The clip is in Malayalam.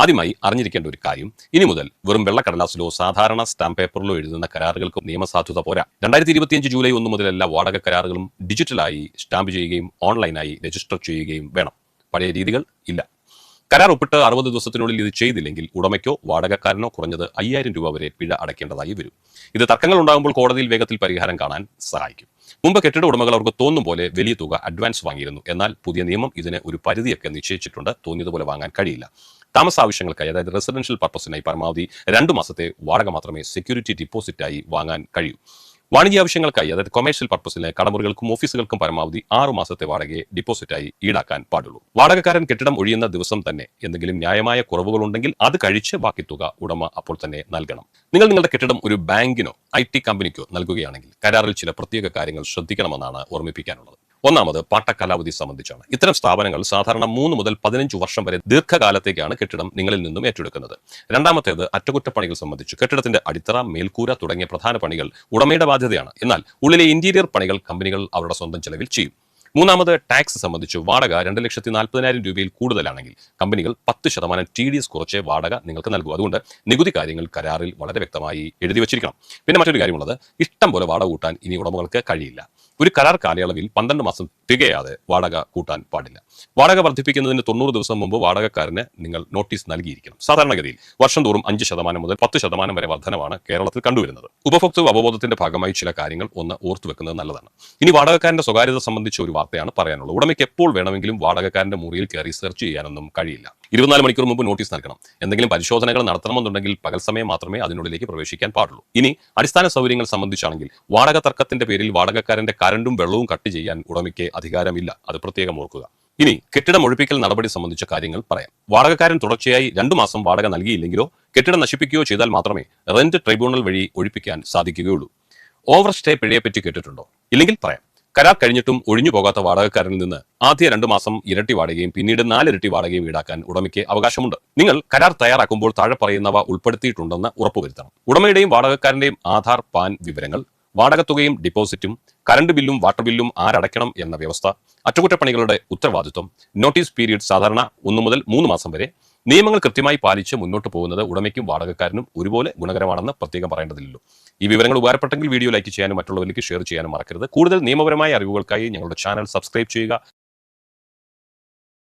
ആദ്യമായി അറിഞ്ഞിരിക്കേണ്ട ഒരു കാര്യം, ഇനി മുതൽ വെറും വെള്ളക്കടലാസിലോ സാധാരണ സ്റ്റാമ്പ് പേപ്പറിലോ എഴുതുന്ന കരാറുകൾക്കും നിയമസാധുത പോരാ. 2025 ജൂലൈ 1 മുതൽ എല്ലാ വാടക കരാറുകളും ഡിജിറ്റലായി സ്റ്റാമ്പ് ചെയ്യുകയും ഓൺലൈനായി രജിസ്റ്റർ ചെയ്യുകയും വേണം. പഴയ രീതികൾ ഇല്ല. കരാർ ഒപ്പിട്ട് 60 ദിവസത്തിനുള്ളിൽ ഇത് ചെയ്തില്ലെങ്കിൽ ഉടമയ്ക്കോ വാടകക്കാരനോ കുറഞ്ഞത് 5000 രൂപ വരെ പിഴ അടയ്ക്കേണ്ടതായി വരും. ഇത് തർക്കങ്ങൾ ഉണ്ടാകുമ്പോൾ കോടതിയിൽ വേഗത്തിൽ പരിഹാരം കാണാൻ സഹായിക്കും. മുമ്പ് കെട്ടിട ഉടമകൾ അവർക്ക് തോന്നും പോലെ വലിയ തുക അഡ്വാൻസ് വാങ്ങിയിരുന്നു. എന്നാൽ പുതിയ നിയമം ഇതിന് ഒരു പരിധിയൊക്കെ നിശ്ചയിച്ചിട്ടുണ്ട്. തോന്നിയതുപോലെ വാങ്ങാൻ കഴിയില്ല. താമസ ആവശ്യങ്ങൾക്കായി, അതായത് റെസിഡൻഷ്യൽ പർപ്പസിനായി പരമാവധി 2 മാസത്തെ വാടക മാത്രമേ സെക്യൂരിറ്റി ഡിപ്പോസിറ്റായി വാങ്ങാൻ കഴിയൂ. വാണിജ്യ ആവശ്യങ്ങൾക്കായി, അതായത് കൊമേഴ്ഷ്യൽ പർപ്പസിലെ കടമുറികൾക്കും ഓഫീസുകൾക്കും പരമാവധി 6 മാസത്തെ വാടകയെ ഡിപ്പോസിറ്റായി ഈടാക്കാൻ പാടുള്ളൂ. വാടകക്കാരൻ കെട്ടിടം ഒഴിയുന്ന ദിവസം തന്നെ എന്തെങ്കിലും ന്യായമായ കുറവുകളുണ്ടെങ്കിൽ അത് കഴിച്ച് ബാക്കി തുക ഉടമ അപ്പോൾ തന്നെ നൽകണം. നിങ്ങൾ നിങ്ങളുടെ കെട്ടിടം ഒരു ബാങ്കിനോ IT കമ്പനിക്കോ നൽകുകയാണെങ്കിൽ കരാറിൽ ചില പ്രത്യേക കാര്യങ്ങൾ ശ്രദ്ധിക്കണമെന്നാണ് ഓർമ്മിപ്പിക്കാനുള്ളത്. ഒന്നാമത് പാട്ടകാലാവധി സംബന്ധിച്ചാണ്. ഇത്തരം സ്ഥാപനങ്ങൾ സാധാരണ 3 മുതൽ 15 വർഷം വരെ ദീർഘകാലത്തേക്കാണ് കെട്ടിടം നിങ്ങളിൽ നിന്നും ഏറ്റെടുക്കുന്നത്. രണ്ടാമത്തേത് അറ്റകുറ്റപ്പണികൾ സംബന്ധിച്ചു. കെട്ടിടത്തിന്റെ അടിത്തറ, മേൽക്കൂര തുടങ്ങിയ പ്രധാന പണികൾ ഉടമയുടെ ബാധ്യതയാണ്. എന്നാൽ ഉള്ളിലെ ഇന്റീരിയർ പണികൾ കമ്പനികൾ അവരുടെ സ്വന്തം ചെലവിൽ ചെയ്യും. മൂന്നാമത് ടാക്സ് സംബന്ധിച്ചു. വാടക 2,40,000 രൂപയിൽ കൂടുതലാണെങ്കിൽ കമ്പനികൾ 10% TDS കുറച്ച് വാടക നിങ്ങൾക്ക് നൽകും. അതുകൊണ്ട് നികുതി കാര്യങ്ങൾ കരാറിൽ വളരെ വ്യക്തമായി എഴുതി വച്ചിരിക്കണം. പിന്നെ മറ്റൊരു കാര്യമുള്ളത്, ഇഷ്ടം പോലെ വാടക കൂട്ടാൻ ഇനി ഉടമകൾക്ക് കഴിയില്ല. ഒരു കരാർ കാലയളവിൽ 12 മാസം തികയാതെ വാടക കൂട്ടാൻ പാടില്ല. വാടക വർദ്ധിപ്പിക്കുന്നതിന് 90 ദിവസം മുമ്പ് വാടകക്കാരന് നിങ്ങൾ നോട്ടീസ് നൽകിയിരിക്കണം. സാധാരണഗതിയിൽ വർഷം തോറും 5% മുതൽ 10% വരെ വർധനമാണ് കേരളത്തിൽ കണ്ടുവരുന്നത്. ഉപഭോക്തൃ അവബോധത്തിന്റെ ഭാഗമായി ചില കാര്യങ്ങൾ ഒന്ന് ഓർത്തുവെക്കുന്നത് നല്ലതാണ്. ഇനി വാടകക്കാരന്റെ സ്വകാര്യത സംബന്ധിച്ച ഒരു വാർത്തയാണ് പറയാനുള്ളത്. ഉടമയ്ക്ക് എപ്പോൾ വേണമെങ്കിലും വാടകക്കാരന്റെ മുറിയിൽ കയറി സെർച്ച് ചെയ്യാനൊന്നും കഴിയില്ല. 24 മണിക്കൂർ മുമ്പ് നോട്ടീസ് നൽകണം. എന്തെങ്കിലും പരിശോധനകൾ നടത്തണമെന്നുണ്ടെങ്കിൽ പകൽ സമയം മാത്രമേ അതിനുള്ളിലേക്ക് പ്രവേശിക്കാൻ പാടുള്ളൂ. ഇനി അടിസ്ഥാന സൗകര്യങ്ങൾ സംബന്ധിച്ചാണെങ്കിൽ വാടക തർക്കത്തിന്റെ പേരിൽ വാടകക്കാരന്റെ കരണ്ടും വെള്ളവും കട്ട് ചെയ്യാൻ ഉടമയ്ക്ക് അധികാരമില്ല. അത് പ്രത്യേകം ഓർക്കുക. ഇനി കെട്ടിടം ഒഴിപ്പിക്കൽ നടപടി സംബന്ധിച്ച കാര്യങ്ങൾ പറയാം. വാടകക്കാരൻ തുടർച്ചയായി 2 മാസം വാടക നൽകിയില്ലെങ്കിലോ കെട്ടിടം നശിപ്പിക്കുകയോ ചെയ്താൽ മാത്രമേ റെന്റ് ട്രൈബ്യൂണൽ വഴി ഒഴിപ്പിക്കാൻ സാധിക്കുകയുള്ളൂ. ഓവർ സ്റ്റേ പിഴയെപ്പറ്റി കേട്ടിട്ടുണ്ടോ? ഇല്ലെങ്കിൽ പറയാം. കരാർ കഴിഞ്ഞിട്ടും ഒഴിഞ്ഞു പോകാത്ത വാടകക്കാരനിൽ നിന്ന് ആദ്യ 2 മാസം ഇരട്ടി വാടകയും പിന്നീട് 4 ഇരട്ടി വാടകയും ഈടാക്കാൻ ഉടമയ്ക്ക് അവകാശമുണ്ട്. നിങ്ങൾ കരാർ തയ്യാറാക്കുമ്പോൾ താഴെ പറയുന്നവ ഉൾപ്പെടുത്തിയിട്ടുണ്ടെന്ന് ഉറപ്പുവരുത്തണം. ഉടമയുടെയും വാടകക്കാരന്റെയും ആധാർ, പാൻ വിവരങ്ങൾ, വാടകത്തുകയും ഡിപ്പോസിറ്റും, കറണ്ട് ബില്ലും വാട്ടർ ബില്ലും ആരടയ്ക്കണം എന്ന വ്യവസ്ഥ, അറ്റകുറ്റപ്പണികളുടെ ഉത്തരവാദിത്വം, നോട്ടീസ് പീരീഡ് സാധാരണ 1 മുതൽ 3 മാസം വരെ. നിയമങ്ങൾ കൃത്യമായി പാലിച്ച് മുന്നോട്ട് പോകുന്നത് ഉടമയ്ക്കും വാടകക്കാരനും ഒരുപോലെ ഗുണകരമാണെന്ന് പ്രത്യേകം പറയേണ്ടതില്ലല്ലോ. ഈ വിവരങ്ങൾ ഉപകാരപ്പെട്ടെങ്കിൽ വീഡിയോ ലൈക്ക് ചെയ്യാനും മറ്റുള്ളവരിലേക്ക് ഷെയർ ചെയ്യാനും മറക്കരുത്. കൂടുതൽ നിയമപരമായ അറിവുകൾക്കായി ഞങ്ങളുടെ ചാനൽ സബ്സ്ക്രൈബ് ചെയ്യുക.